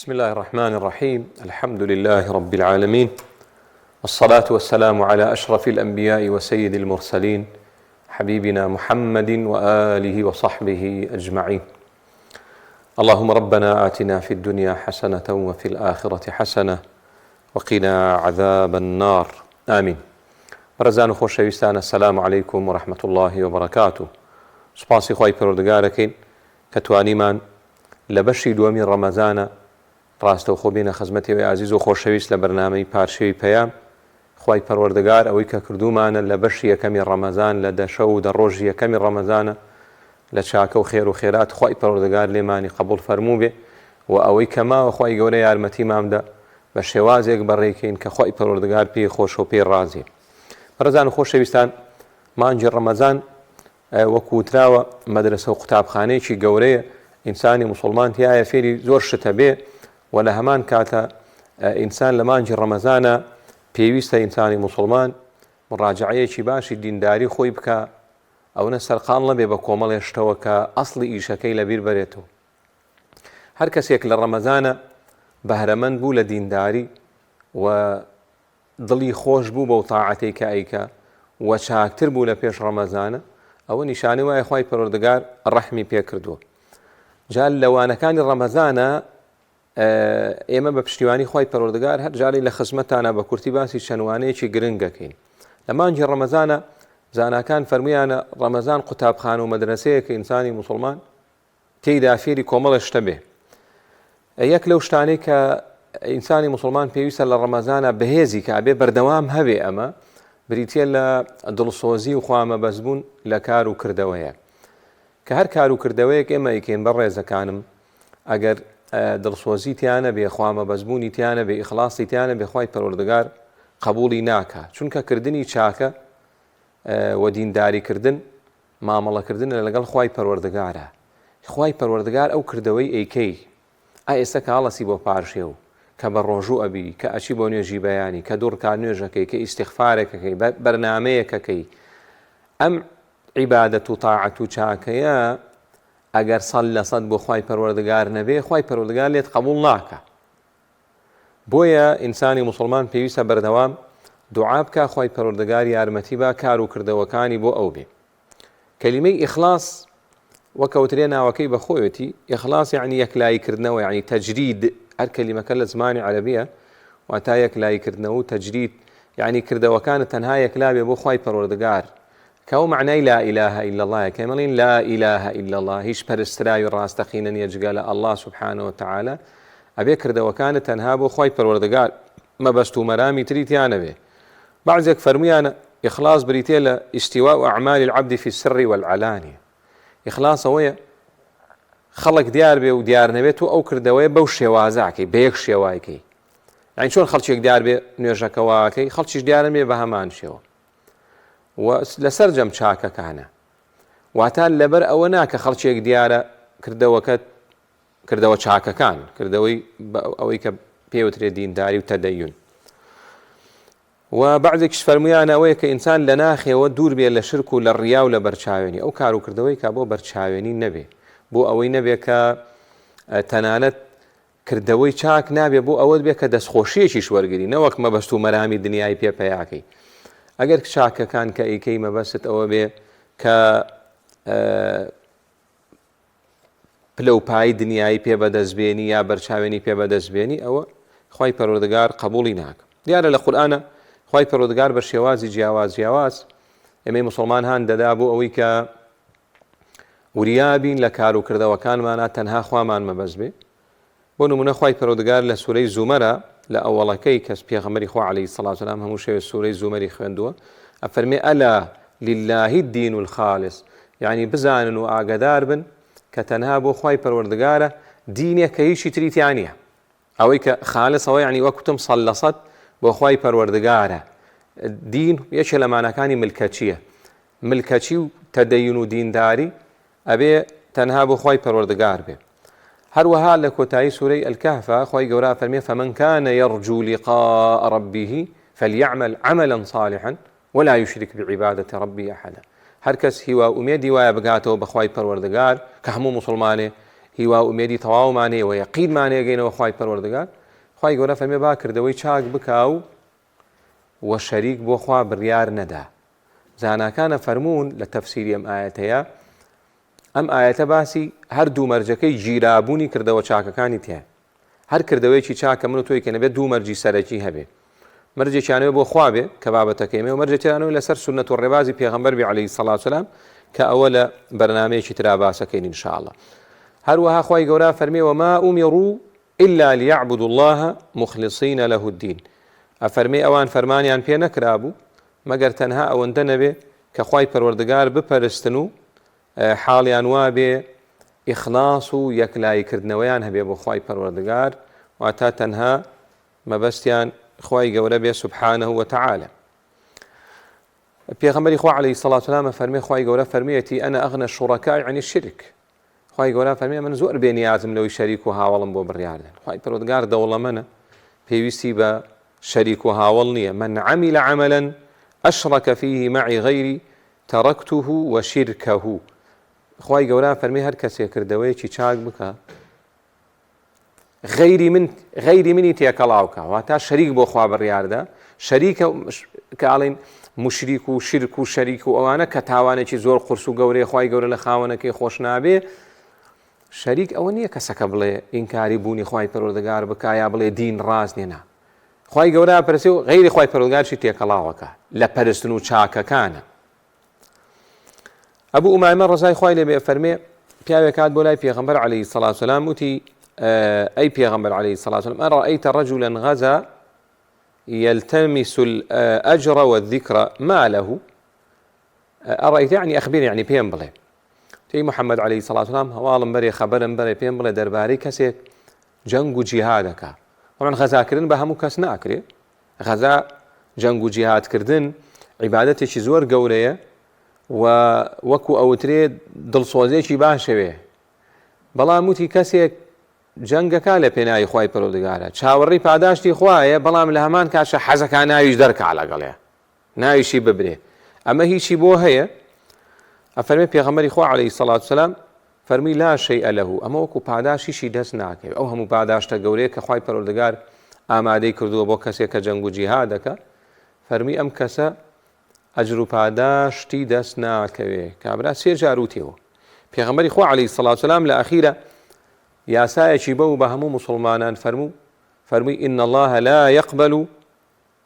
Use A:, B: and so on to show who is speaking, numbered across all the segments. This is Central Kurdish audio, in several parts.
A: بسم الله الرحمن الرحيم. الحمد لله رب العالمين، والصلاة والسلام على أشرف الأنبياء وسيد المرسلين، حبيبنا محمد وآله وصحبه أجمعين. اللهم ربنا آتنا في الدنيا حسنة وفي الآخرة حسنة وقنا عذاب النار، آمين. برزان خوشویستان، السلام عليكم ورحمة الله وبركاته. سپاسی خوای پەروەردگارەکەین کە توانیمان لە بەشی دووەمی ڕەمەزانە ڕاستەوخۆ بێنە خزمەتەوەی عزیز و خۆشەویست لە بەرنامەی پارشەوی پەیام. خوای پەروەردگار ئەوەی کە کردومانە لە بەشی یەکەمی ڕەمەزان لە دەشە و دەڕۆژی یەکەمی ڕەمەزانە لە چاکە و خێر و خێرات خوای پەروەردگار لێمانی قبول فەرموو بێ و ئەوەی کە ماوە خوای گەورە یارمەتیمامدا بە شێوازێک بەڕێکەین کە خوای پەروەردگار پێی خۆش و پێی ڕازیە. بەڕێزان و خۆشەویستان، مانگی ڕەمەزان وەکو وتراوە مەدرسە و قوتابخانەیەکی گەورەیە. ئینسانی موسڵمان تایە فێری زۆر شتە بێ و لە هەمان کاتە ئینسان لە مانگی ڕەمەزانە پێویستە ئینسانی موسڵمان مڕاجعەیەکی باشی دینداری خۆی بکە، ئەوەنە سەرقان لەبێ بە کۆمەڵێ شتەوە کە ئەسڵی ئیشەکەی لەبیر بەرێتەوە. هەر کەسێک لە ڕەمەزانە بەهرەمەند بوو لە دینداری و دڵی خۆش بوو بەو تاعەتەی کە ئەیکە و چاکتر بوو لە پێش ڕەمەزانە، ئەوە نیشانەی وایە خوای پەروەردگار ڕەحمی پێ کردووە. جا لەوانەکانی ڕەمەزانە ئێمە بە پشتیوانی خوای پەروەردگار هەر جارێک لە خزمەتانە بە کورتی باسی چەندوانەیەکی گرنگەکەین. لە مانگی ڕەمەزانە زاناکان فەرمویانە ڕەمەزان قوتابخانە و مەدرسەیە کە ئینسانی موسڵمان تێیدا فێری کۆمەڵە شتە بێ. یەک لەو شتانەی کە ئینسانی موسڵمان پێویستە لە ڕەمەزانە بەهێزی کە ئەبێ بەردەوام هەبێ، ئەمە بریتە لە دڵسۆزی و خوامەبەستبوون لە کار و کردەوەیە. کە هەر کار و کردەوەیەک ئێمە ئیکەین بە ڕێزەکانم، ئەگەر دڵسۆزی تیانە بێ، خوامەبەستبوونی تیانە بێ، ئیخلاسی تیانە بێ، خوای پەروەردگار قبوڵی ناکە. چونکە کردنی چاکە و دینداریکردن مامەڵەکردن لەگەڵ خوای پەروەردگارە. خوای پەروەردگار ئەو کردەوەی ئەیکەی ئێستا کە هەڵەسی بۆ پارشێ و کە بە ڕۆژوو ئەبی، کە ئەچی بۆ نوێژی بەیانی، کە دوڕکار نوێژەکەی، کە ئیستیغفارێکەکەی، بەرنامەیەکەکەی، ئەم عیبادەت و تاعەت و چاکەیە ئەگەر 100% بۆ خوای پەروەردگار نەبێ، خوای پەروەردگار لێت قبوڵ ناکە. بۆیە ئینسانی موسڵمان پێویستە بەردەوام دوعا بکە خوای پەروەردگار یارمەتی با کار و کردەوەکانی بۆ ئەو بێ. کەلیمەی ئیخلاس وەکەوترێ ناوەکەی بەخۆیەتی، ئیخلاس یعنی یەکلاییکردنەوە، یعنی تەجرید. هەر کەلیمەکە لە زمانی عەرەبیە واتە یەکلاییکردنەوە و تەجرید، یعنی کردەوەکانت تەنها یەکلا بێ بۆ خوای پەروەردگار، کەو معنای لا إله إلا الله، کە مەڵین لا إله إلا الله، هیچ پەرستراوی ڕاستەقینە نییە جگە لە الله سبحانه وتعالى. ئەبێ کردەوەکانت تەنها بۆ خوای پەروەردگار مەبەست و مەرامی تری تیانە بێ. بعضێک فەرمویانە ئیخلاص بریتێ لە ئیستیواء أعمال العبد في السر والعلانية. ئیخلاص ئەوەیە خەڵک دیار بێ و دیار نەبێت و ئەو کردەوەی بەو شێوازاکەی، بە یەک شێوایکەی. یعنی چۆن خەڵکێک دیار بێ نوێژەکەواکەی، خەڵکیش دیارە بێ بە هەمان شێوە و لەسەر جەم چاکەکانە. واتە لەبەر ئەوە ناکە خەڵکێک دیارە کردەوە چاکەکان، کردەوەی ئەوەی کە پێوترێ دینداری و تەدەیون. و بعضێکیش فەرمویانە ئەوەیە کە ئینسان لە ناخێەوە دوور بێ لە شرک و لە ڕیا و لە بەرچاوێنی، ئەو کار و کردەوەی کە بۆ بەرچاوێنی نەبێ، بۆ ئەوەی نەبێ کە تەنانەت کردەوەی چاک نابێ بۆ ئەوە بێ کە دەستخۆشیەکیش وەرگری، نەوەک مەبەست و مەرامی دنیای پێپەیاکەی. ئەگەر چاکەکان کە ئیکەی مەبەست ئەوە بێ کە پلەپایی دنیای پێ بەدەستبێنی یا بەرچاوێنی پێ بەدەستبێنی، ئەوە خوای پەروەردگار قبوڵی ناکە. دیارە لە قورئانە خوای پەروەردگار بە شێوازی جیاواز ئێمەی موسڵمان هان دەدا بۆ ئەوەی کە وریابین لە کار و کردەوەکانمانە تەنها خوامان مەبەست بێ. بۆ نمونە خوای پەروەردگار لە سوورەی زومەرە لە ئەوەڵەکەی کەس پێغەمبەری خوا عەلەیهی سەڵات و سەلام هەموو شەوێ سوورەی زومەری خوێندووە، ئەفەرمێ ئەلا لله الدین الخالص، یعنی بزانن و ئاگادار بن کە تەنها بۆ خوای پەروەردگارە دینێک کە هیچی تری تیا نییە. ئەوەی کە خالصەوە یعنی وەکوتم 100% بۆ خوای پەروەردگارە. دین یەکێ لە ماناکانی ملکەچیە، ملکەچی و تەدەیون و دینداری ئەبێ تەنها بۆ خوای پەروەردگار بێ. هەروەها لە کۆتایی سوورەی ئەلکەهفە خوای گەورە فەرمێ فمن كان يرجو لقاء ربه فليعمل عملا صالحا ولا يشرك بعبادة ربه أحدا. هەر کەس هیوا ئومێدی وایە بگاتەوە بە خوای پەروەردگار کە هەموو موسڵمانێ هیوا و ئومێدی تەواومان هەیە و یەقینمان هەیە خوای پەروەردگار خوای گەورە فەرمێ با کردەوەی چاک بکاو و شەریک بۆ خوا بڕیار نەدا. زاناکانە فەرموون لە تەفسیری ئەم ئایەتەیە ئەم ئایەتە باسی هەردوو مەرجەکەی گیرابوونی کردەوە چاکەکانی تێ. هەر کردەوەیکی چاکە من و تۆی کە نەبێت دوو مەرجی سەرەکی هەبێ، مەرجێکیانەوە بۆ خوا بێ کە بابەتەکەیمێ و مەرجێکیانەوە لەسەر سونەت و ڕێبازی پێغەمبەر بێ عەلەیهی سەڵات وسەلام کە ئەوە لە بەرنامەیەکی ترا باسەکەین ئینشاءڵڵا. هەروەها خوای گەورە فەرمێ وما ئومیڕوا إلا ليعبدوا الله مخلصين له الدين. ئەفەرمێ ئەوان فەرمانیان پێ نەکرابوو مەگەر تەنها ئەوەندە نەبێ کە خوای پەروەردگار بپەرستن و حاڵیان وا بێ ئیخلاص و یەکلایکردنەوەیان هەبێ بۆ خوای پەروەردگار، واتە تەنها مەبەستیان خوای گەورە بێ سبحانه وتعالى. پێغەمبەری خوا عەلەیهی سەڵات وسەلام فەرمێ خوای گەورە فەرمێتی ئەنە ئەغنە الشوڕەکاء عن الشرك. خوای گەورە فەرمێ من زۆر بێنیازم لەوەی شەریک و هاوڵم بۆ بڕیاردن. خوای پەروەردگار دەوڵەمەنە، پێویستی بە شەریک و هاوڵ نییە. من عمل عملا أشرك فيه معي غيري تركته وشركه. خوای گەورە فەرمێ هەر کەسێک کردەوەیەکی چاک بکە غەیری منی تێکەڵاو بکە، واتە شەریک بۆ خوا بڕیاردە، شەریکە کە ئاڵێن مشریک و شرک و شەریک و ئەوانە کە تاوانێکی زۆر قورس و گەورەی خوای گەورە لە خاوەنەکەی خۆش نابێ. شەریک ئەوە نییە کەسەکە بڵێ ئینکاری بوونی خوای پەروەردگار بکە یا بڵێ دین ڕاست نێنا. خوای گەورە پەرسێ و غەیری خوای پەروەردگارشی تێکەڵاوەکە لە پەرستن و چاکەکانە. ئەبوو ئومامە ڕەزای خوای لێبێ فەرمێ پیاوێک هات بۆ لای پێغەمبەر عەلەیهی سەڵات وسەلام وتی ئەی پێغەمبەر عەلەیهی سەڵات وسەلام ئەرەئەیتە رەجولا غەزا يلتمس الأجر والذكر ما له أرأيت يعني أخبرني يعني بيان بڵێ تي محمد عليه الصلاة والسلام هەواڵم بەرێ خەبەرم بەرێ پێم بڵێ دەربارەی کەسێک جەنگ و جیهادەکە. طبعاً غەزاکردن بە هەموو کەس ناکرێ، غەزا جەنگ و جیهادکردن عیبادەتێکی زۆر گەورەیە و وەکو ئەوترێ دڵسۆزێکی باشەوێ، بەڵام وتی کەسێک جەنگەکە لە پێناوی خوای پەروەردگارە چاوەڕی پاداشتی خوایە، بەڵام لە هەمان کاتشە حەزەکە ناویش دەرکا لەگەڵێ ناویشی ببرێ، ئەمە هیچی بۆ هەیە. ئەفەرمێ پێغەمبەری خوا عەلەیهی سەڵات وسەلام فەرمی لا شەیئە لەهو، ئەمە وەکو پاداشیشی دەست ناکەوێت، ئەو هەموو پاداشتە گەورەیە کە خوای پەروەردگار ئامادەی کردووە بۆ کەسێک کە جەنگ و جیهاد دەکە، فەرمی ئەم کەسە ئەجر و پاداشتی دەست ناکەوێت. کابرا سێ جار وتیەوە. پێغەمبەری خوا عەلەیهی سەڵات وسەلام لە ئەخیرە یاسایەکی بەو بە هەموو مسلمانان فەرمووی إن الله لا يقبل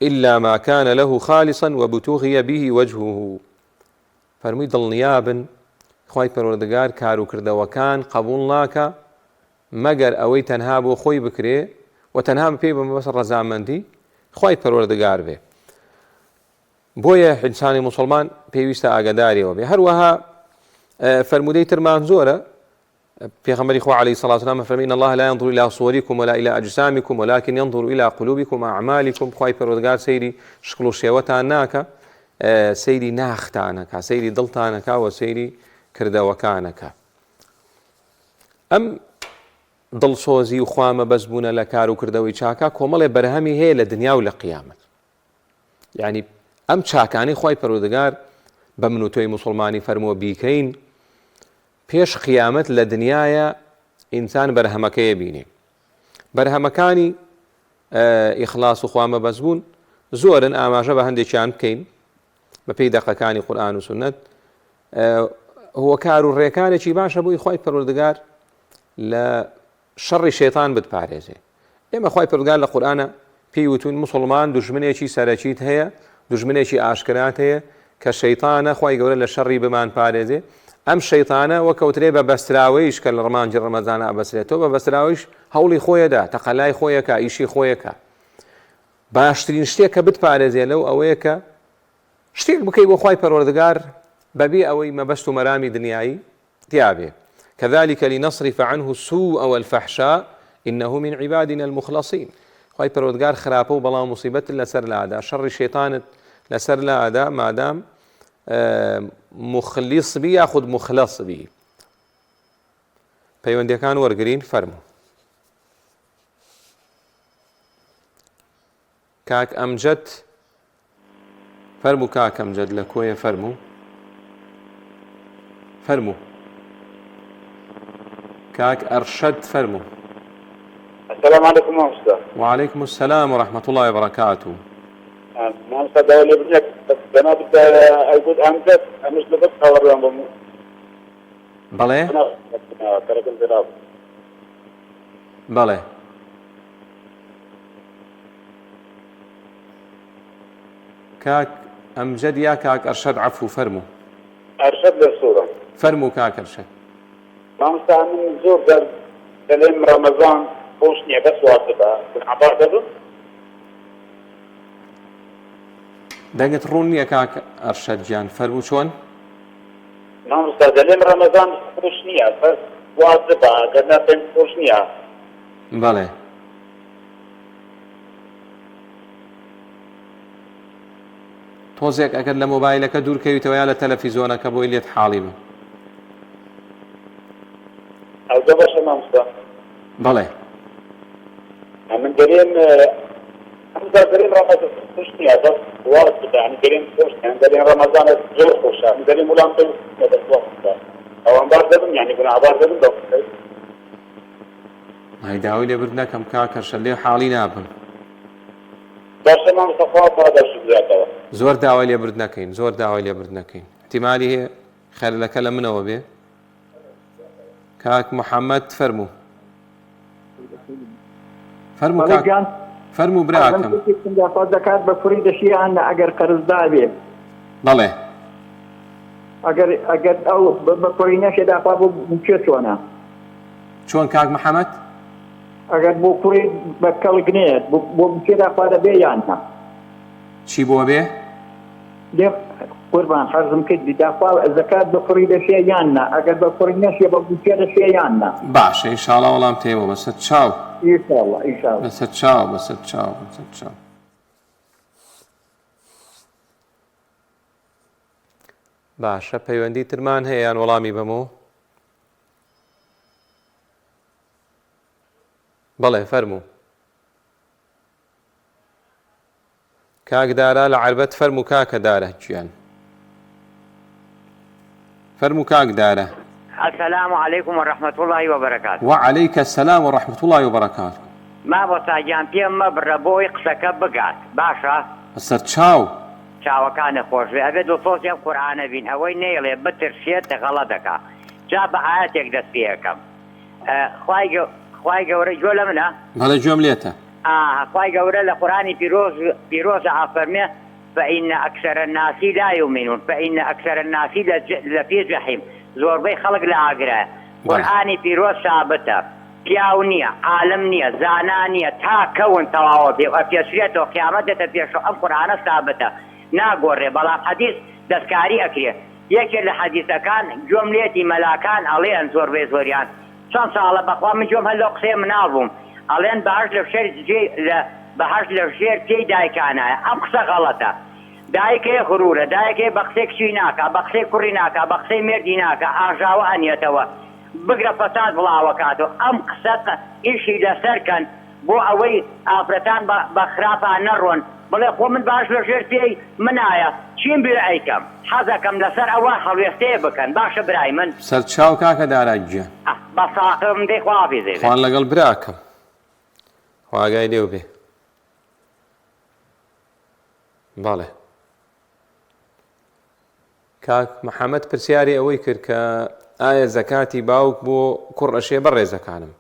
A: إلا ما كان له خالصا وابتغي به وجهه. فەرمووی دڵنیابن خوای پەروەردگار کار و کردەوەکان قبول ناکە مەگەر ئەوەی تەنها بۆ خۆی بکرێ و تەنها پێی بە مەبەست ڕەزامەندی خوای پەروەردگار بێ. بۆیە ئینسانی مسلمان پێویستە ئاگاداریەوە بێ. هەروەها فەرمودەی ترمان زۆرە. پێغەمبەری خوا عەلەیهی سەڵات وسەلام فەرمی إن الله لا ينظر إلى صوركم ولا إلى أجسامكم ولكن ينظر إلى قلوبكم وأعمالكم. خوای پەروەردگار سەیری شکل و شێوەتان ناکە، سەیری ناختانەکە، سەیری دڵتانەکە و سەیری کردەوەکانەکە. ئەم دڵسۆزی و خوامەبەست بوونە لە کار و کردەوەی چاکە کۆمەڵێ بەرهەمی هەیە لە دنیا و لە قیامەت. یعنی ئەم چاکانەی خوای پەروەردگار بە من و تۆی مسلمانی فەرمووە بیکەین، پێش قیامەت لە دنیاە ئینسان بەرهەمەکەیە بینێ. بەرهەمەکانی ئیخلاص و خوامەبەست بوون زۆرن، ئاماژە بە هەندێکیان بکەین بە پێی دەقەکانی قورئان و سونەت. هو کار و ڕێکانێکی باشە بۆی خوای پەروەردگار لە شەڕی شەیطان بتپارێزێ. ئێمە خوای پەروەردگار لە قورئانە پێی وتون مسلمان دوژمنێکی سەرەکیت هەیە، دوژمنێکی ئاشکرات هەیە کە شەیطانە خوای گەورە لە شەڕی بمان پارێزێ. ئەم شەیطانە وەکەوترێ بە بەستراوەیش کە لە ڕمانجی ڕەمەزانە ئەبەسرێتەوە، بە بەستراوەیش هەوڵی خۆیەدا، تەقەلای خۆیەکە، ئیشی خۆیەکە. باشترین شتێک کە بتپارێزێ لەو ئەوەیە کە شتێک بکەی بۆ خوای پەروەردگار بەبێ ئەوەی مەبەست و مەرامی دنیایی تیابێ. كذلك لنصرف عنه السوء والفحشاء إنه من عبادنا المخلصين. خوای پەروەردگار خراپە و بەڵام موسیبەت لەسەر لادا، شەڕی شەیطانت لەسەر لادا مادام مخلص بی یاخود مخلص بی. پەیوەندیەکان وەرگرین. فەرموو کاک ئەمجەد، فەرموو کاک ئەمجەد لە کۆیە فەرموو كاك أرشد فرمو.
B: السلام عليكم مامستا.
A: وعليكم السلام ورحمة الله وبركاته.
B: مامستا دولي بنيك أنا بدي أقول أمجد مش لبس خبر يوم
A: بلى
B: تركن زراب.
A: بلى كاك أمجد يا كاك أرشد عفو فرمو.
B: أرشد للصورة.
A: فرمو كاك أرشد.
B: مامستا من زور دليم رمضان بوشني بس واجبة كن عبار دبل.
A: دقت روني كاك أرشد جان فرمو شون؟
B: مامستا دليم رمضان بوشني بس واجبة قدنا بين بوشني.
A: بلى تۆزێک ئەگەر لە مۆبایلەکە دوورکەویتەوە یا لە تەلەڤیزۆنەکە بۆی لێت حاڵی بە.
B: أو دبش مامستا.
A: بەڵێ
B: من دريم أمستا دريم رمضان بوشني بس واجبة يعني دريم بوشني يعني دريم رمضان زور خوشة من دريم ولام بس واجبة. أو عبار دبل يعني كن عبار دبل دبل.
A: هاي داوای لێبرد نەکەم کاک ئەرشەد لێ حاڵی نابم.
B: باشە مامستا خوا هذا شو
A: زۆر داوای لێبرد نەکەین زۆر داوای لێبرد نەکەین احتیمالی هەیە خەلەکە لە منەوە بێ. كاك محمد فرمو. فرمو كاك فرمو براكم.
C: زكاة بفريد شيء عنا أجر قرض دابي.
A: بلى
C: أجر أو بفريناش إذا فابو مشيتونا.
A: شلون كاك محمد؟
C: أجر بفريد بكل جنيه بمشيدا فادا بيانا.
A: شي بو بيه؟
C: ليه قربان حرزم كدي دافع الزكاة بفريد شيء يانا أجر بفريناش يبغى بمشيدا شيء يانا.
A: باش إن شاء الله والله متيمو بس تشاو.
C: إن شاء الله إن شاء الله.
A: بس تشاو بس تشاو بس تشاو. باشە پەیوەندی ترمان هەیە یان وەڵامی بەمەوە؟ بەڵێ فەرموو. کاک دارا لە عەربەت فەرموو کاکە دارە گیان. فەرموو کاک دارە.
D: السلام عليكم ورحمة الله وبركاته.
A: وعليك السلام ورحمة الله وبركاته.
D: ما بۆساگیان پێم مەبڕە بۆی قسەکە بگات باشە؟
A: بەسەر چاو.
D: چاوەکانە خۆش بێ ئەبێ دڵسۆزیان قورئانە بین ئەوەی نەیڵێ بترسێت غەڵەت دەکا. جا بە ئاەتێک دەست پێ یەکەم. خوای گەورە گوێ لە منە؟
A: بەڵێ گوێم لێتە.
D: خوای گەورە لە قورئانی پیرۆز ئافەرمێ فإن أكثر الناس لا يؤمنون فإن أكثر الناس لفي جحيم. زۆربەی خەڵک لە ئاگرایە. قورئانی پیرۆز ثابتە. پیاو نییە عالم نییە زانا نییە تا کەون تەواوە بێ پێشرێتەوە قیامەت دێتە پێشەوە ئەم قورئانە ثابتە ناگۆڕێ بەڵام حەدیث دەستکاری ئەکرێ. یەکێک لە حەدیثەکان گوێم لێتی مەلاکان ئەڵێن زۆربەی زۆریان چەند ساڵە بەخوا من گوێم هەر لەو قسەیە مناڵ بووم ئەڵێن بەهەشت لە ژێر جێی دایکانایە. ئەم قسە غەڵەتە. دایکەیە غرورە دایکەیە بە قسەی کچی ناکە بە قسەی کوڕی ناکە بە قسەی مێردی ناکە ئاژاوە ئەنیێتەوە بگرە فەساد بڵاوەکاتەوە. ئەم قسە ئیشی لەسەرکەن بۆ ئەوەی ئافرەتان بە خراپان نەڕۆن بڵێ خۆ من باش لە ژێر پێی منایە چیم بێ ئەیکەم حەزەکەم لەسەر ئەوە هەڵوێستەیە بکەن. باشە برای من
A: سەر چاو کاکە دارا گیان.
D: بە ساقم دەی خوافیزێ
A: خوان لەگەڵ براکەم خواگای لێو بێ. بەڵێ کاک محەممەد پرسیاری ئەوەی کرد کە ئایا زەکاتی باوک بۆ کوڕ ئەشێ بەڕێزەکانم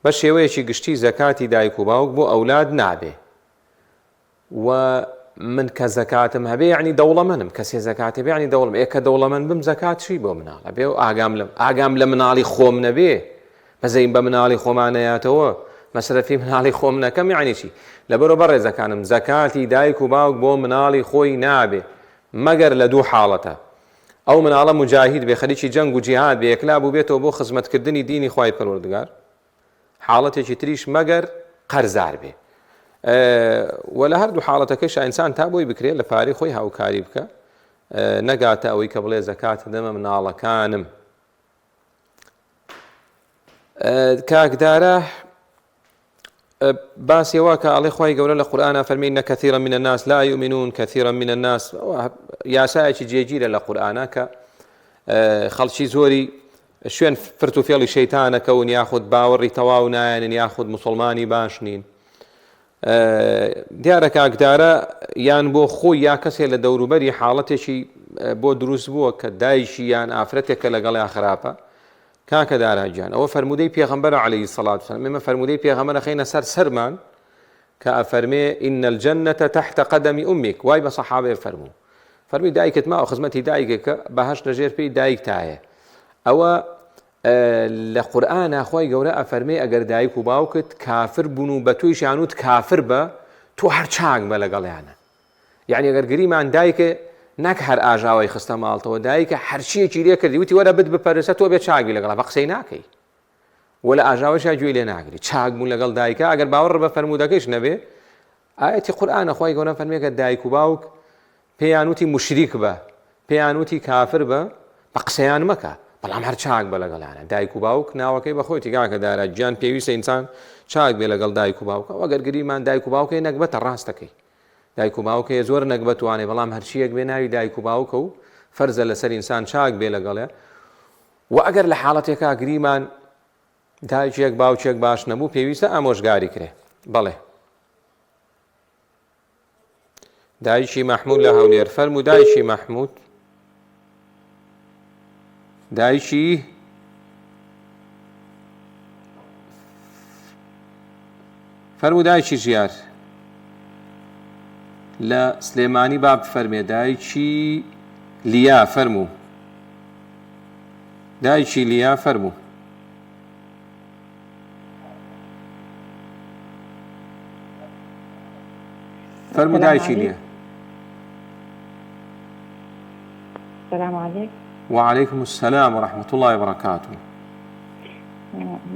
A: بە شێوەیەکی گشتی زەکاتی دایک و باوک بۆ ئەولاد نابێ و من کە زەکاتم هەبێ یعنی دەوڵەمەندم کەسێ زەکاتی بێ یعنی دەوڵم ئێکە دەوڵەمەند بم زەکات چی بۆ مناڵە بێ و ئاگام لە مناڵی خۆم نەبێ بەزەین بە مناڵی خۆمانەیاتەوە مەسرەفی مناڵی خۆم نەکەم یعنی چی لەبەرەوە بەڕێزەکانم زەکاتی دایک و باوک بۆ مناڵی خۆی نابێ مەگەر لە دوو حاڵەتە. ئەو مناڵە مجاهید بێ خەریکی جەنگ و جیهاد بێ یەکلا بوو بێتەوە بۆ خزمەتکردنی دینی خوای پەروەردگار. حاڵەتێکی تریش مەگەر قەرزار بێ و لە هەردوو حاڵەتەکەیش ئینسان تا بۆی بکرێت لە پارەی خۆی هاوکاری بکە نەگاتە ئەوەی کە بڵێ زەکات دەمە مناڵەکانم. کاکدارە باسی وا کە ئەڵێ خوای گەورە لە قورئانە فەرمێ إن كثيرا من الناس لا يؤمنون كثيرا من الناس یاسایەکی جێگیرە لە قورئانە کە خەڵکی زۆری شوێن فرت و فێڵی شەیتانەکەون یاخود باوەڕی تەواو نایەنن یاخود مسلمانی باش نین. دیارە کاکدارە یان بۆ خۆی یا کەسێ لە دەوروبەری حاڵەتێکی بۆ دروست بووە کە دایشی یان ئافرەتێکە لەگەڵیا خراپە. کاکە داراجیان ئەوە فەرمودەی پێغەمبەر عەلەیهی سەڵات وسەلام، ئێمە فەرمودەی پێغەمبەر خەینە سەرمان کە ئەفەرمێ ئین الجەنەة تحت قەدەمی ئومێک، وای بە سەحابەیە فەرمووی دایکت ماوە خزمەتی دایکێکە بەهەشت لەژێر پێی دایک تایە. ئەوە لە قورئانە خۆی گەورە ئەفەرمێ ئەگەر دایک و باوکت کافر بوون و بە تۆیش یانوت کافر بە تۆ هەر چاک بە لەگەڵیانە. یعنی ئەگەر گریمان دایکە نەک هەر ئاژاوی خستە ماڵتەوە، دایکە هەرچیەکی لێ کردی وتی وەرە بت بپەرسە تۆ بێ چاک بی لەگەڵا، بە قسەی ناکەی وە لە ئاژاوەشا گوێی لێ ناگری. چاک بوون لەگەڵ دایکە ئەگەر باوەڕ بە فەرمودەکەیش نەبێ. ئاەتی قورئانە خۆی گەورە فەرمێ کە دایک و باوک پێیان وتی موشریک بە، پێیان وتی کافر بە قسەیان مەکە، بەڵام هەر چاک بە لەگەڵیانە. دایک و باوک ناوەکەی بە خۆیتی کاکە داراجیان پێویستە ئینسان چاک بێ لەگەڵ دایک و باوکە. ئەگەر گریمان دایک و باوکەی نەکبەتە ڕاستەکەی، دایک و باوکەیە زۆر نەکبەتوانێ، بەڵام هەرچیەک بێ ناوی دایک و باوکە و فەرزە لەسەر ئینسان چاک بێ لەگەڵێ. و ئەگەر لە حاڵەتێکا گریمان دایکێک باوکێک باش نەبوو پێویستە ئامۆژگاری کرێ. بەڵێ دایکی مەحموود لە هەولێر فەرموو دایکی مەحموود دایکی فەرموو دایکی ژیار لە سلێمانی باب فەرمێ دایکی لیا فەرموو دایکی لیا فەرموو فەرموو دایکی لیا.
E: السلام عليكم.
A: وعليكم السلام ورحمة الله وبركاته.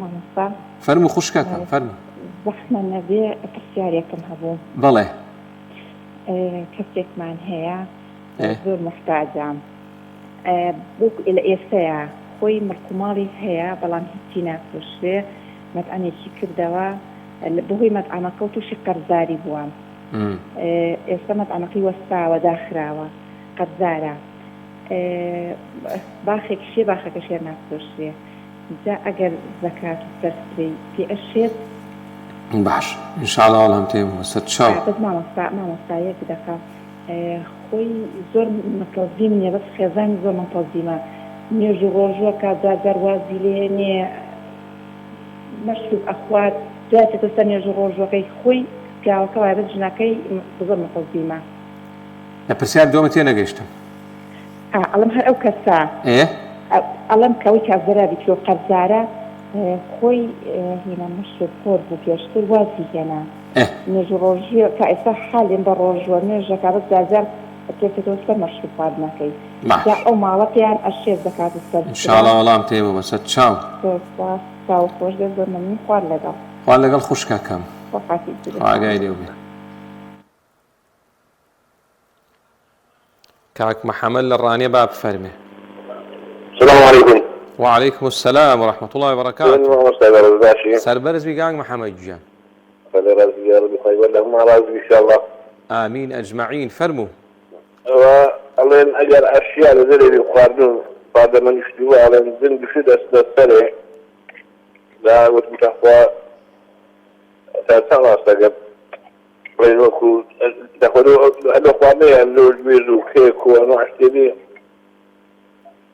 E: مامۆستا
A: فەرموو خوشکەکەم فەرموو.
E: زەحمە نەبێ پرسیارێکم هەبوو.
A: بەڵێ
E: کەسێکمان هەیە زۆر محتاجام لە ئێستەیە خۆی مڵکوماڵی هەیە بەڵام هیچی نافرۆشرێ، مەتعانێکی کردەوە بەهۆی مەتعانەکە و تووشی قەرزاری بووم. ئێستا مەتعانەکەی وەستاوە داخراوە قەرزارە، باخێک شێ باخەکە شێر نافرۆشرێ، جا ئەگەر زەکات و سەرسری پێ ئەشێت
A: باش ئینشاءالله هەڵام تێبوو سەد چاو.
E: مامۆستایەک دەکە خۆی زۆر مەتەزیم نییە، بەس خێزانی زۆر مەتەزیمە، نوێژ و ڕۆژوە کاتجار جاروازی لێنێ مەشروب ئەخوات جاتێتە سەر نوێژ و ڕۆژوەکەی خۆی پیاوەکە وایە بەس ژنەکەی زۆر مەتەزیمە.
A: لە پرسیار دووەمە تێ نەگەیشتم.
E: ئەڵم هەر ئەو کەسە ئەڵم کەوەی کازەرابی تۆ قەرزارە خۆی هێنا مەشروب خۆر بوو پێشتر وازی هێنا نوێژ و ڕۆژی کە ئێستا حالێن بە ڕۆژوە نوێژەکە بەس جاجار پێکەوە سەر مەشروب خواردنەکەی جا ئەو ماوەتیان ئەشێت دەکات سەر
A: ئینشاءالله هەڵام تێبوو بە سەد چاو.
E: چاو خۆش دێ زۆر مەمنون خوارد لەگەڵ
A: خوارد لەگەڵ خوشکەکەم ئاگای لێ بێ. كاك محمد للرانية باب فرمي.
F: السلام عليكم.
A: وعليكم السلام ورحمة الله وبركاته. سربرز بيقاك محمد جان.
F: فلرز يا رب خير لهم راز إن شاء الله.
A: آمين أجمعين فرموا.
F: الله أجر أشياء لذي يقارنون بعد ما يشتوا على الزن بشد أستسرع. لا وتمتحوا تسمع استجاب. وينوكو دخلوا الأخوانية اللي جبيزوا كيك وأنواع اشتري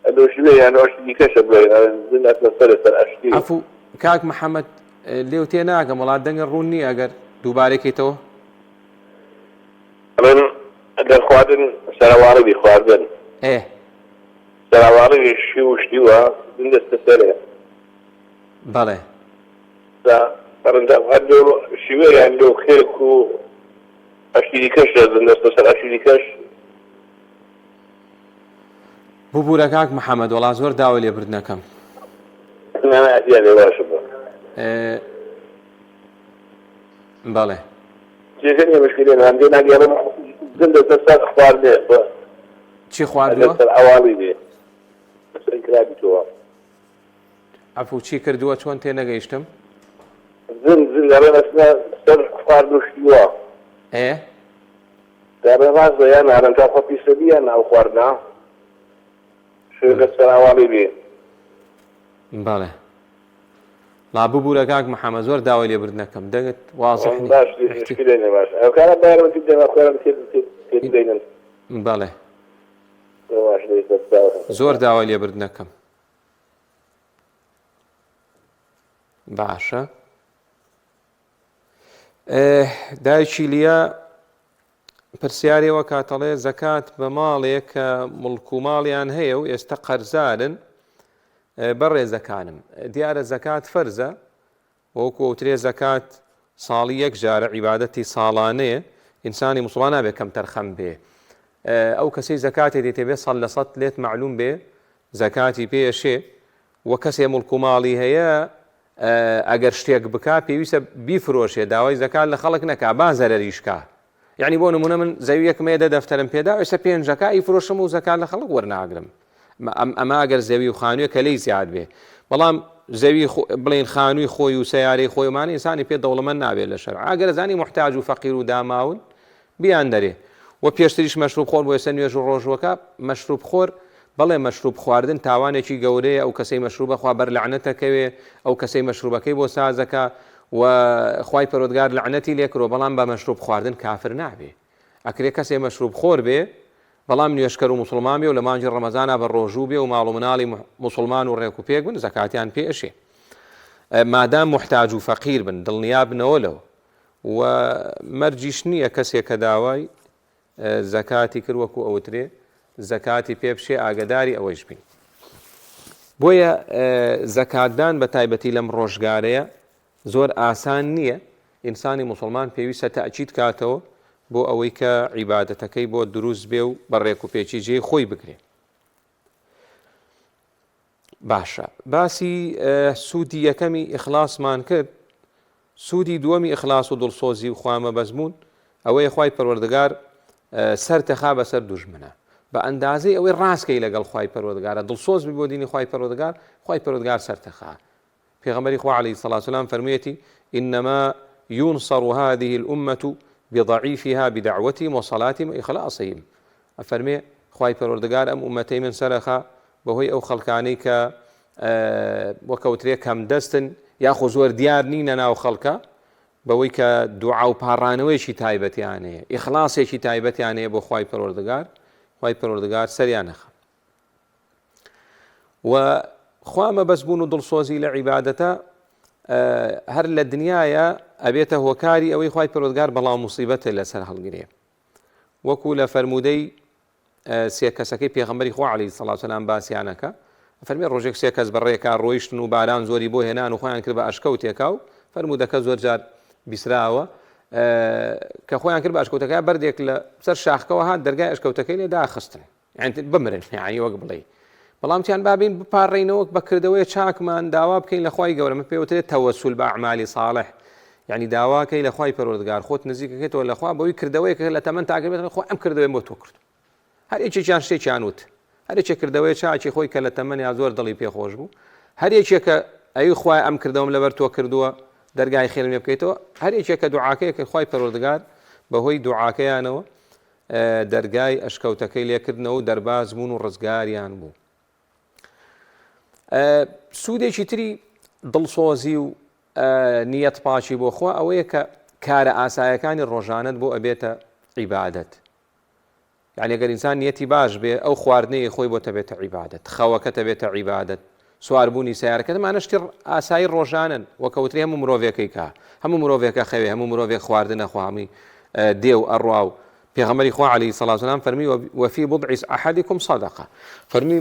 F: اللي شبيه أنواع اشتري كشب لين زين أتمثل الأشتري.
A: عفو كاك محمد اللي وتيناك مولاد دنگ الروني أجر دوباره كيتو.
F: من الأخوان سلواري بخوادن.
A: إيه.
F: سلواري شو اشتوا زين أستسرع.
A: بله.
F: لا فرندا عنده شبيه عنده كيك و اشتري كشب الناس تصل اشتري كشب.
A: ببورە کاک محەممەد وڵا زۆر داوای لێبردنەکەم. بەڵێ چی خواردووە؟ عەفو چی کردووە چۆن تێ نەگەیشتم؟
F: خواردوشتووە دەڕێ ڕاستە یان هەرەنتا خۆپی سەدی یان ناو خواردنا شوێنە سەر ئەواڵی بێ.
A: بەڵێ.
F: شوێنە سەر ئەواڵی بێ. شوێنە سەر ئەواڵی بێ. شوێنە سەر ئەواڵی بێ. شوێنە سەر ئەواڵی بێ. شوێنە سەر ئەواڵی بێ.
A: بەڵێ لا ببوو لە کاک محەممەد زۆر داوای لێبردنەکەم دەگت وازح بەڵێ زۆر داوای لێبردنەکەم باشە دایکی لیە پرسیارەوە کاتەڵێ زەکات بە ماڵێک کە مڵک و ماڵیان هەیە و ئێستا قەرزارن بەڕێزەکانم دیارە زەکات فەرزە وەکو ئەوترێ زەکات ساڵی یەک جارە عیبادەتی ساڵانەیە ئینسانی موسڵمان نابێت کەم تەرخەم بێ ئەو کەسەی زەکاتی دێتێ بێ 100% لێت معلوم بێ زەکاتی پێشێ وە کەسێ مڵک و ماڵی هەیە ئەگەر شتێک بکا پێویستە بیفرۆشێ داوای زەکات لە خەڵک نەکا با زەرەریشکا یعنی بۆ نمونە من زەویەک مێدە دەفتەرم پێدا ئێستا پێنجەکە ئیفرۆشم و زەکات لە خەڵک وەرناگرم ئەمە ئەگەر زەوی و خانوویە کە لەی زیاد بێ بەڵام زەوی بڵێن خانووی خۆی و سیارەی خۆیمان ئینسانی پێ دەوڵەمەند نابێت لە شەرع ئەگەر زانی محتاج و فەقیر و داماون بیان دەرێ و پێشتریش مەشروب خۆر بۆ ێستا نوێژ و ڕۆژوەکە مەشروب خۆر بەڵێ مەشروب خواردن تاوانێکی گەورەیە ئەو کەسەی مەشروبە خوا بەر لەعنەتەکەوێ ئەو کەسەی مەشروبەکەی بۆ سازەکە و خوای پەروەردگار لەعنەتی لێکرۆ بەڵام بە مەشروب خواردن کافر نابێ ئەکرێ کەسێ مەشروب خۆر بێ بەڵام نوێشکەر و موسڵمان بێ و لە مانجی ڕەمەزانە بە ڕۆژوو بێ و ماڵ و مناڵی موسڵمان و ڕێک و پێک بن زەکاتیان پێشێ مادام محتاج و فەقیر بن دڵنیا بنەوە لەوە و مەرجیش نییە کەسێک کە داوای زەکاتی کرد وەکو ئەوترێ زەکاتی پێ بشێ ئاگداری ئەوەیش بین بۆیە زەکاتدان بە تایبەتی لەم ڕۆژگارەیە زۆر ئاسان نییە ئینسانی موسڵمان پێویستە تەئکید کاتەوە بۆ ئەوەی کە عیبادەتەکەی بۆ دروست بێ و بەڕێک و پێچی جێی خۆی بگرێ باشە باسی سوودی یەکەمی ئیخلاسمان کرد سوودی دووەمی ئیخلاس و دڵسۆزی و خوامە بەزمون ئەوەیە خوای پەروەردگار سەرتەخا بەسەر دوژمنە بە ئەندازەی ئەوەی ڕاستکەی لەگەڵ خوای پەروەردگارە دڵسۆز بی بۆ دینی خوای پەروەردگار خوای پەروەردگار سەرتەخا پێغەمبەری خوا عەلەیهی سەڵاتو وەسەلام فەرموویەتی إنما ينصر هذه الأمة بضعيفها بدعوتهم وصلاتهم وإخلاصهم أفرمي خواهي پروردگار أم أمتي من سرخا بهوي أو خلقاني ك وكوتري كم دستن ياخو زور ديار نينا ناو خلقا بهوي كدعاء وبارانوي شي تايبت يعني إخلاص شي تايبت يعني بو خواهي پروردگار سريانخا وخوام بس بونو دلسوزي لعبادته هەر لە دنیاە ئەبێتە هۆکاری ئەوەی خوای پەروەردگار بەڵام موسیبەتە لەسەر هەڵگرێ وەکو لە فەرمودەی سێ کەسەکەی پێغەمبەری خوا عەلەیهی سەڵاتو وەسەلام باسییانەکە فەرمێ ڕۆژێک سێ کەس بەڕێکا ڕۆیشتن و باران زۆری بۆ هێنان و خۆیان کرد بە ئەشکەوتێکا و فەرمودەکە زۆر جار بیسراوە کە خۆیان کرد بە ئەشکەوتەکە بەردێک لە سەر شاخەکەەوە هات دەرگای ئەشکەوتەکەی لێ داخستن یعنی بمرن یعنی وەک بڵێ بەڵامتیان بابین بپارڕینەوەک بەکردەوەی چاکمان داوا بکەین لە خوای گەورەمە پێوترێت تەوەسول بە ئەعمالی صالح یعنی داواکەی لە خوای پەروەردگار خۆت نزیکەکەیتەوە لە خوا بەوەی کردەوەیەکە لە تەمەن تاکە بێت خۆ ئەم کردەوەی بۆ تۆ کرد هەر یەکێکیان شتێکیان وت هەر یەکێک کردەوەی چاکی خۆی کە لە تەمەنیا زۆر دڵی پێخۆش بوو هەر یەکێکە ئەی خوای ئەم کردەوەم لەبەر تۆ کردووە دەرگای خێر لێ بکەیتەوە هەر یەکێکە دوعاکەیە کە خوای پەروەردگار بەهۆی دوعاکەیانەوە دەرگای ئەشکەوتەکەی لێکردنەوە و دەرباز بوون و ڕزگاریان بوو سوودێکی تری دڵسۆزی و نیەت پاچی بۆ خوا ئەوەیە کە کارە ئاسایەکانی ڕۆژانت بۆ ئەبێتە عیبادەت یعنی ئەگەر ئینسان نیەتی باش بێ ئەو خواردنەی خۆی بۆ تەبێتە عیبادەت خەوەکە تەبێتە عیبادەت سواربوونی سیارەکە دەمانە شتی ئاسایی ڕۆژانن وەکەوتری هەموو مرۆڤێکەی کا هەموو مرۆڤێکە خەوێ هەموو مرۆڤێک خواردنە خوامی دێو ئەڕوا و پێغەمبەری خوا عەلەیهی سەڵاتو وەسەلام فەرمی وەفی بضع ئەحەدیکم صەدەقە فەرمی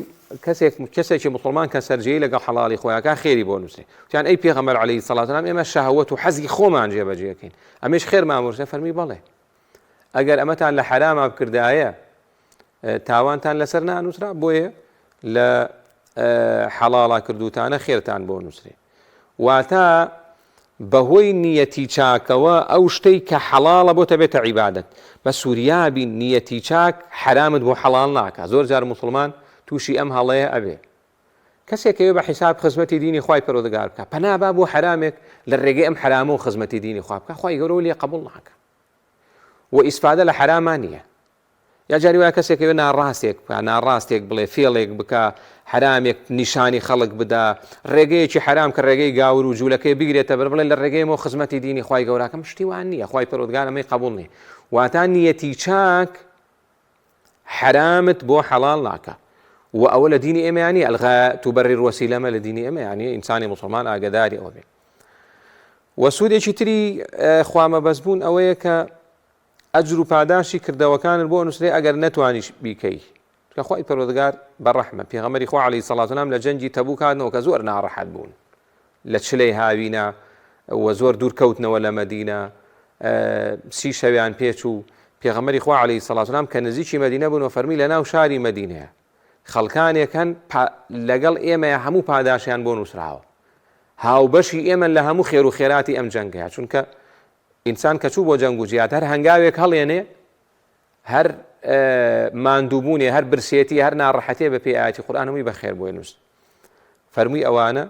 A: کەسێکی موسڵمان کە سەرجەیی لەگەڵ حەڵاڵی خۆیەکە خێری بۆ نووسێ وتیان ئەی پێغەمبەر عەلەیهی سەڵاتو وەسەلام ئێمە شەهوەت و حەزی خۆمان جێبەجێکەین ئەمەش خێرمان وەرسێ فەرمی بەڵێ ئەگەر ئەمەتان لە حەراما بکردایە تاوانتان لەسەر نانووسرا بۆیە لە حەڵاڵا کردوتانە خێرتان بۆ نووسێ واتە بەهۆی نیەتی چاکەوە ئەو شتەی کە حەڵاڵە بۆ تەبێتە عیبادەت بە سووریابی نیەتی چاک حرامت بۆ حەڵاڵ ناکە زۆر جار موسڵمان تووشی ئەم هەڵەیە ئەبێ کەسێکەوە بە حیساب خزمەتی دینی خوای پەروەردگار بکە پەنابا بۆ حرامێک لە ڕێگەی ئەم حرامە و خزمەتی دینی خوا بکە خوای گەورە لێ قبوڵ ناکە و ئیسفادە لە حرامان نییە یا جاری وایە کەسێکەوە ناڕاستێک بڵێ فێڵێک بکە حرامێک نیشانی خەڵک بدا ڕێگەیەکی حرام کە ڕێگەی گاور و جوولەکەی بگرێتە بەر بڵێ لە ڕێگەیەمەوە خزمەتی دینی خوای گەوراکەم شتیوان نییە خوای پەروەردگار ئەمەی قبوڵ نییە واتە نیەتی چاک حرامت بۆ حەڵال ناکە و ئەوە لە دینی ئێمەیانی ئەلغا توبەڕی ڕوەسیلەمە لە دینی ئێمەیانی ئینسانی موسڵمان ئاگاداری ئەوە بێت و سوودێکی تری خوامەبەستبوون ئەوەیە کە ئەجر و پاداشی کردەوەکانت بۆ نووسێ ئەگەر نەتوانیش بیکەی کە خوای پەروەردگار بەڕەحمە پێغەمبەری خوا عەلەیهی سەڵاتو وەسەلام لە جەنگی تەبوک هاتنەوە کە زۆر ناڕەحەت بوون لە چلەی هاوینە و زۆر دوور کەوتنەوە لە مەدینە 30 شەویان پێچ و پێغەمبەری خوا عەلەیهی سەڵاتو وەسەلام کە نزیکی مەدینە بوون و فەرمی لە ناو شاری مەدینەیە خەڵکانێک هەن لەگەڵ ئێمەیە هەموو پاداشیان بۆ نووسراوە هاوبەشی ئێمە لە هەموو خێر و خێراتی ئەم جەنگەیە چونکە ئینسان کە چوو بۆ جەنگ و جیهاد هەر هەنگاوێک هەڵێنێ هەر ماندووبوونێ هەر برسێتی هەر ناڕەحەتێ بە پێی ئاەتی قورئان هەمووی بەخێر بۆی نووست فەرمووی ئەوانە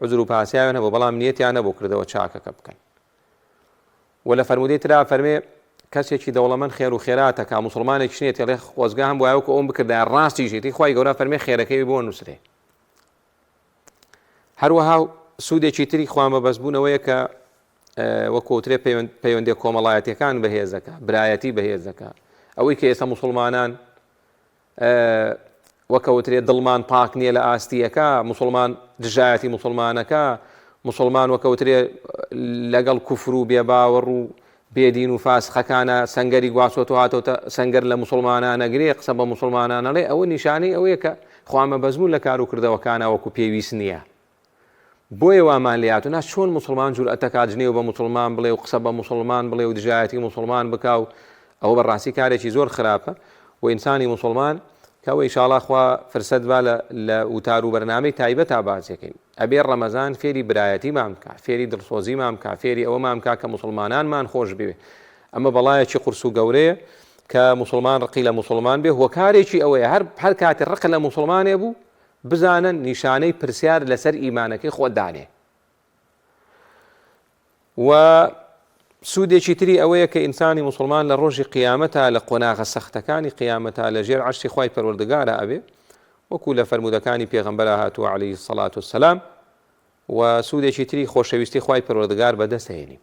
A: عوزر و پاسیاویان هەبوو بەڵام نیەتیان نەبوو کردەوە چاکەکە بکەن و لە فەرموودەی ترا فەرمێ کەسێکی دەوڵەمەند خێر و خێراتە کا موسڵمانێک شنێتی لێ خۆزگا هەم وایە کە ئەوم بکردە ڕاستیژێتی خوای گەورە فەرمێ خێرەکەی بۆ نووسرێ هەروەها سوودێکی تری خوامەبەستبوونەوەیە کە وەکوترێ پەیوەندی کۆمەڵایەتیەکان بەهێزەکە برایەتی بەهێزەکە ئەوەی کە ئێستا موسڵمانان وەکەوترێ دڵمان پاک نییە لە ئاستیەکە موسڵمان دژایەتی موسڵمانەکە موسڵمان وەکەوترێ لەگەڵ کوفر و بێباوەڕ و بێدین و فاسخەکانە سەنگەری گواسۆت و هاتەوتە سەنگەر لە موسڵمانانەگرێ قسە بە موسڵمانانەڵێ ئەوە نیشانەی ئەوەیە کە خوامەبەستبوون لە کار و کردەوەکانە وەکو پێویست نییە بۆیە وامان لێ هاتوونا چۆن موسڵمان جورئەتە کاتژنێ و بە موسڵمان بڵێ و قسە بە موسڵمان بڵێ و دژایەتی موسڵمان بکاو ئەوە بەڕاستی کارێکی زۆر خراپە و ئینسانی موسڵمان کەەوە ئینشاڵڵا خوا فرسەت با لە وتار و بەرنامەی تایبەت تا بازیەکەین ئەبێ ڕەمەزان فێری برایەتی مام بکە فێری دڵسۆزی مام بکە فێری ئەوە مام بکە کە موسڵمانانمان خۆش بوێ ئەمە بەڵایەکی قورس و گەورەیە کە موسڵمان ڕقی لە موسڵمان بێ هۆکارێکی ئەوەیە هەر کاتی ڕق لە موسڵمانێ بوو بزانن نیشانەی پرسیار لەسەر ئیمانەکەی خۆ دانێ و سوودێکی تری ئەوەیە کە ئینسانی موسڵمان لە ڕۆژی قیامەتە لە قۆناغە سەختەکانی قیامەتە لە ژێر عەرشی خوای پەروەردگارە ئەبێ وەکو لە فەرمودەکانی پێغەمبەرە هاتووە عەلەیهی سەڵات وەسەلام و سوودێکی تری خۆشەویستی خوای پەروەردگار بەدەستهێنی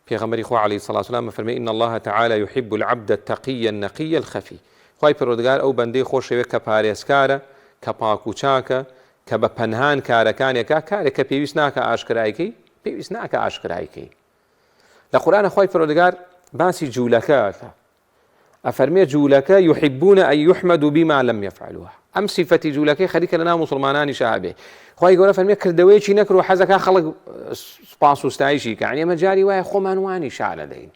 A: پێغەمبەری خوا عەلەیهی سەڵات وەسەلام فەرمێ إن الله تعالى يحب العبد التقي النقي الخفي خوای پەروەردگار ئەو بەندەی خۆشەوێت کە پارێزکارە کە پاک و چاکە کە بە پەنهان کارەکانێکە کارێک کە پێویست ناکە ئاشکرایکەی پێویست ناکە ئاشکرایکەی لە قورئانە خوای پەروەردگار باسی جوولەکەتە ئەفەرمێ جوولەکە يحبون أن يحمدوا بما لم يفعلوه ئەم سیفەتی جوولەکەی خەریکە لە ناو موسڵمانانیش هەبێ خوای گەورە فەرمێ کردەوەیەکی نەکرد و حەزەکە خەڵک سوپاس و ستایشی کە ئەمە جاری وایە خۆمان وانی شارە دەین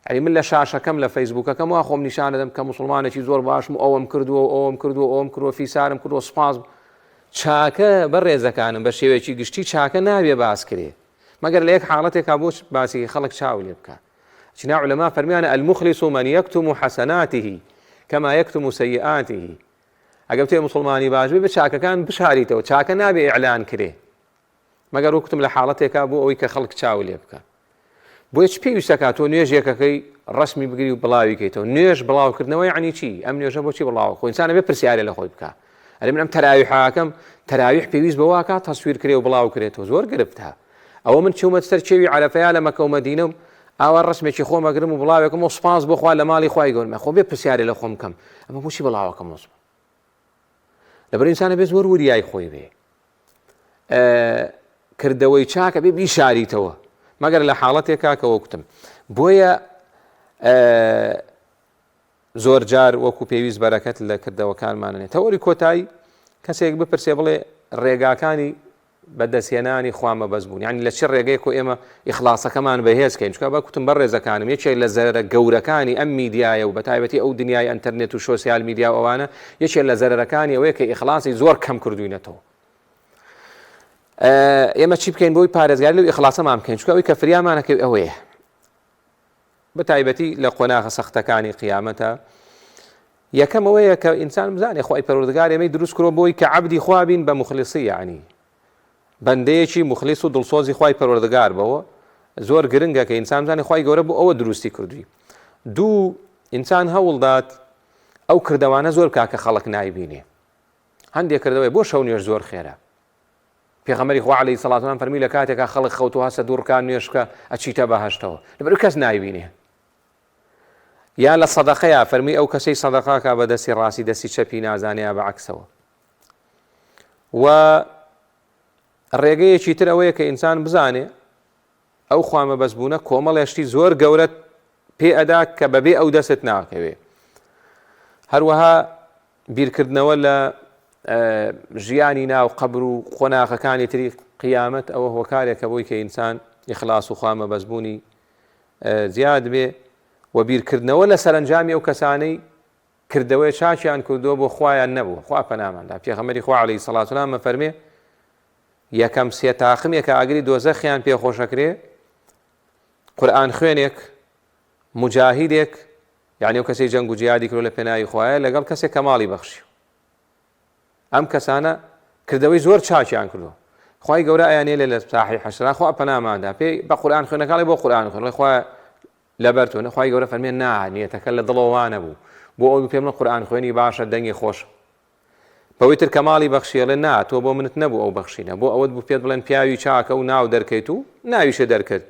A: ئەری من لە شاشەکەم لە فەیسبووکەکەم وا خۆم نیشانە دەم کە موسڵمانێکی زۆر باشم ئەوەم کردووە ئەوەم کردووە ئەوەم کردووە فیسارم کردووە سوپاس چاکە بەڕێزەکانم بە شێوەیەکی گشتی چاکە نابێ باس کرێ مەگەر لە یەک حاڵەتێکا بۆ باسی خەڵک چاو لێ بکە چنا عولەما فەرمیانە المخلص من يكتم حسناته كما يكتم سيئاته ئەگەر تێ موسڵمانی باش بێ بە چاکەکان بشاریتەوە چاکە نابێ ئیعلان کرێ مەگەر وەکتم لە حاڵەتێکا بۆ ئەوەی کە خەڵک چاو لێ بکە بۆیە چ پێویستەکە تۆ نوێژێکەکەی ڕسمی بگری و بڵاوی کەیتەوە نوێژ بڵاوکردنەوەی یعنی چی ئەم نوێژە بۆچی بڵاوە خۆ ئینسانە بێ پرسیارێ لە خۆی بکە ئەرێ من ئەم تەراویحاکەم تەراویح پێویست بەوە کات تەسویر کرێ و بڵاو کرێتەوە زۆر گرفتە ئەوە من چوومە سەر چێوی عەرەفەیە لە مەکە و مەدینە ئاوا ڕسمێکی خۆمەگرم و بڵاوێکم و سوپاس بۆ خوا لە ماڵی خوای گەورمە خۆ بێ پرسیارێ لە خۆم بکەم ئەمە بۆچی بڵاوەکەم وەسم لەبەر ئینسانە بێ زۆر وریای خۆی بێ کردەوەی چاکە بێ بیشاریتەوە مەگەر لە حاڵەتێکا کە وەکتم بۆیە زۆر جار وەکو پێویست بەرەکەت لە کردەوەکانمانە تەوەری کۆتایی کەسێک بپرسێ بڵێ ڕێگاکانی بەدەستهێنانی خوامەبەستبوون یعنی لە چ ڕێگەیەک و ئێمە ئیخلاسەکەمان بەهێزکەین چونکە باکوتم بە ڕێزەکانم یەکێک لە زەرەرە گەورەکانی ئەم میدیایە و بەتایبەتی ئەو دنیای ئەنتەرنێت و سۆسیال میدیا ئەوانە یەکێک لە زەرەرەکانی ئەوەیە کە ئیخلاسی زۆر کەم کردوینەتەوە ئێمە چی بکەین بۆی پارێزگاری لەو ئیخلاسەمان بکەین چونکە ئەوەی کە فریامانەکەی ئەوەیە بەتایبەتی لە قۆناغە سەختەکانی قیامەتە یەکەم ئەوەیە کە ئینسان بزانێ خوای پەروەردگار ئێمەی دروست کردووە بۆی کە عەبدی خوا بین بە موخلیسی یعنی بەندەیەکی مخلیس و دڵسۆزی خوای پەروەردگار بەوە زۆر گرنگە کە ئینسان بزانێ خوای گەورە بۆ ئەوە دروستی کردووی دوو ئینسان هەوڵدات ئەو کردەوانە زۆر بکات کە خەڵک نایبینێ. هەندێک کردەوەی بۆ شەو نوێژ زۆر خێرە. پێغەمبەری خوا عەلەیهی سەڵات و سەلام فەرمی لە کاتێکا خەڵک خەوتووە هەستە دوو ڕکات نوێژکە ئەچیتە بەهەشتەوە لەبەر کەس نایبینێ. یا لە سەدەقەیە فەرمی ئەو کەسەی سەدەقاکە بە دەستی ڕاستی دەستی چەپی نازانەیە بەعەکسەوە. و ڕێگەیەکی تر ئەوەیە کە ئینسان بزانێ ئەو خوامەبەستبوونە کۆمەڵێشتی زۆر گەورەت پێ ئەدا کە بەبێ ئەو دەست ناکەوێ. هەروەها بیرکردنەوە لە ژیانی ناو قەبر و خۆناغەکانی تری قیامەت ئەوە هۆکارێکە بۆی کە ئینسان ئیخلاس و خوامەبەستبوونی زیاد بێ و بیرکردنەوە لە سەرنجامی ئەو کەسانەی کردەوەی چاچیان کردووە بۆ خوایان نەبووە. خوا پەناماندا. پێغەمبەری خوا عەلەیهی سەڵات و سەلام مەفەرمێ یەکەم سێ تاقمێک کە ئاگری دۆزەخیان پێخۆشەکرێ قورئان خوێنێک مجاهیدێک یعنی ئەو کەسەی جەنگ و جیهادی کردو لە پێناوی خوایە لەگەڵ کەسێک کە ماڵی بەخشی. ئەم کەسانە کردەوەی زۆر چاچیان کردووە. خوای گەورە ئەیانێ لە ساحی حەشرا خوا پەناماندا پێی بە قورئان خوێنەکەڵی بۆ قورئان خوێن خوا لەبەرتۆ خوای گەورە فەرمێ نا نیەتەکە لە دڵەوە نەبوو بۆ ئەوی پێم لە قورئان خوێنی باشە دەنگی خۆش بەوەی تر کە ماڵی بەخشیێڵێ نا تۆ بۆ منت نەبوو ئەو بەخشینە بۆ ئەوەت بوو پێت بڵێن پیاوی چاکە و ناو دەرکەیت و ناویشە دەرکرد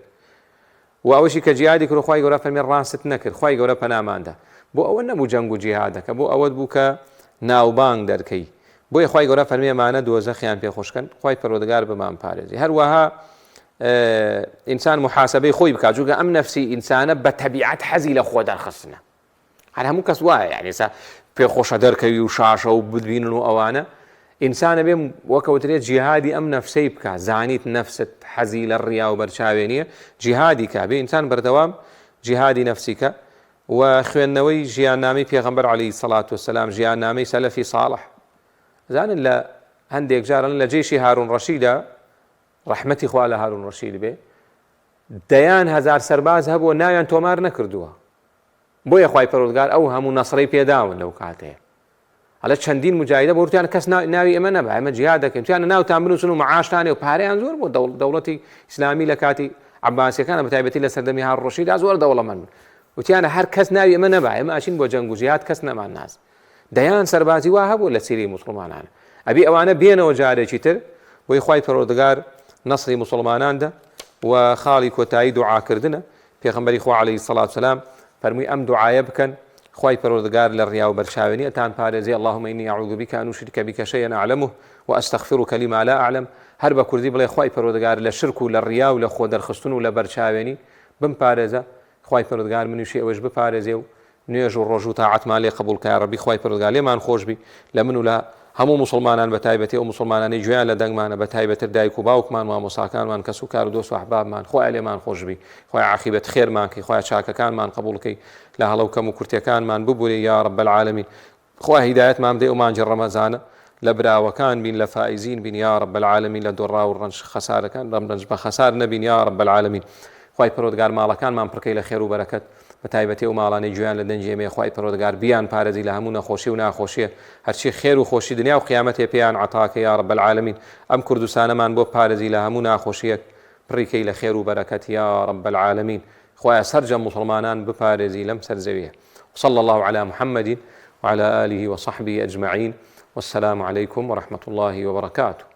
A: و ئەوەشی کە جیهادی کرد خوای گەورە فەرمێ ڕاست نەکرد خوای گەورە پەناماندا بۆ ئەوە نەبوو جەنگ و جیهادەکە بۆ ئەوەت بوو کە ناوبانگ دەرکەی بۆیە خوای گەورە فەرمێمانە دۆزەخیان پێخۆشکەن خوای پەروەردگار بمان پارێزی. هەروەها ئینسان محاسبەی خۆی بکات چونکە ئەم نەفسی ئینسانە بە تەبیعەت حەزی لە خۆ دەرخستنە. هەر هەموو کەس وایە یعنی پێخۆشە دەرکەوی و شاشە و ببینن و ئەوانە ئینسانە بێ وەکەوترێت جیهادی ئەم نەفسەی بکە زانیت نەفست حەزی لە ڕیا و بەرچاوێنیە جیهادی کا بێ ئینسان بەردەوام جیهادی نەفسیکە و خوێندنەوەی ژیاننامەی پێغەمبەر عەلەیهی سەڵات وسەلام ژیاننامەی سەلەفی ساڵح زانن لە هەندێک جارن لە جێشی هارون ڕەشیدە ڕەحمەتی خوا لە هارون ڕەشید بێ دەیان هەزار سەرباز هەبووە ناویان تۆمار نەکردووە بۆیە خوای پەروەردگار ئەو هەموو نەسڕەی پێداون لەو کاتەیە. هەڵە چەندین مجاهیدە بۆ وتیان کەس ناوی ئێمە نەبا ئێمە جیهاد دەکەین تویانە ناوتان بنووسن و مەعاشتانێ و پارەیان زۆر بۆ دەوڵەتی ئیسلامی لە کاتی عەباسیەکانە بەتایبەتی لە سەردەمی هارون ڕەشیدا زۆر دەوڵەمەند وتیانە هەر کەس ناوی ئێمە نەبا ئێمە ئاچین بۆ جەنگ و جیهاد کەس نەمان ناز دەیان سەربازی وا هەبوو لە سیری موسڵمانانە ئەبی ئەوانە بێنەوە جارێکی تر بۆی خوای پەروەردگار نەسری موسڵماناندا و خاڵی کۆتایی دوعاکردنە. پێغەمبەری خوا عەلەیهی سەڵات و سەلام فەرمووی ئەم دوعایە بکەن خوای پەروەردگار لە ڕیا و بەرچاوێنی ئەتان پارێزی اللهم إني أعوذ بك أن أشرك بك شيئا أعلمه وأستغفرك لما لا أعلم. هەر بە کوردی بڵێ خوای پەروەردگار لە شرک و لە ڕیا و لە خۆ دەرخستن و لە بەرچاوێنی بمپارێزە خوای پەروەردگار منیشی ئەوەش بپارێزێ و نوێژ و ڕۆژ و تاعەتمان لێ قبوڵ کە یا ڕەبی خوای پەروەردگار لێمان خۆش بی لە من و لە هەموو موسڵمانان بەتایبەتی ئەو موسڵمانانەی گوێیان لە دەنگمانە بەتایبەتر دایک و باوکمان مامۆساکانمان کەس و کار و دۆست و ئەحبابمان خوای لێمان خۆش بی خوای عاقبەت خێرمان کەی خوای چاکەکانمان قبوڵ کەی لە هەڵە و کەم و کورتەکانمان ببوورێ یا رب العالمین خوای هیدایەتمان بدەی و مانجی ڕەمەزانە لە براوەکان بین لە فائزین بین یا رب العالمین لە دۆڕا و ڕەنج خەسارەکان ڕەنج بە خەسار نەبین یا رب العالمین خوای پەروەردگار ماڵەکانمان پڕکەی لە خێر و بەرەکەت بەتایبەتی ئەو ماڵانەی گوێیان لە دەنجی ئێمەیە خوای پەروەردگار بیان پارێزی لە هەموو نەخۆشی و ناخۆشیە هەرچی خێر و خۆشی دنیا و قیامەتێ پێیان عەتاکە یا رب العالمین ئەم کوردستانەمان بۆ پارێزی لە هەموو ناخۆشیەک پڕیکەی لە خێر و بەرەکەت یا رب العالمین خوای سەرجە موسڵمانان بپارێزی لەم سەرزەویە. وصلى الله على محمد وعلى آله وصحبه أجمعين والسلام عليكم ورحمة الله وبركاته.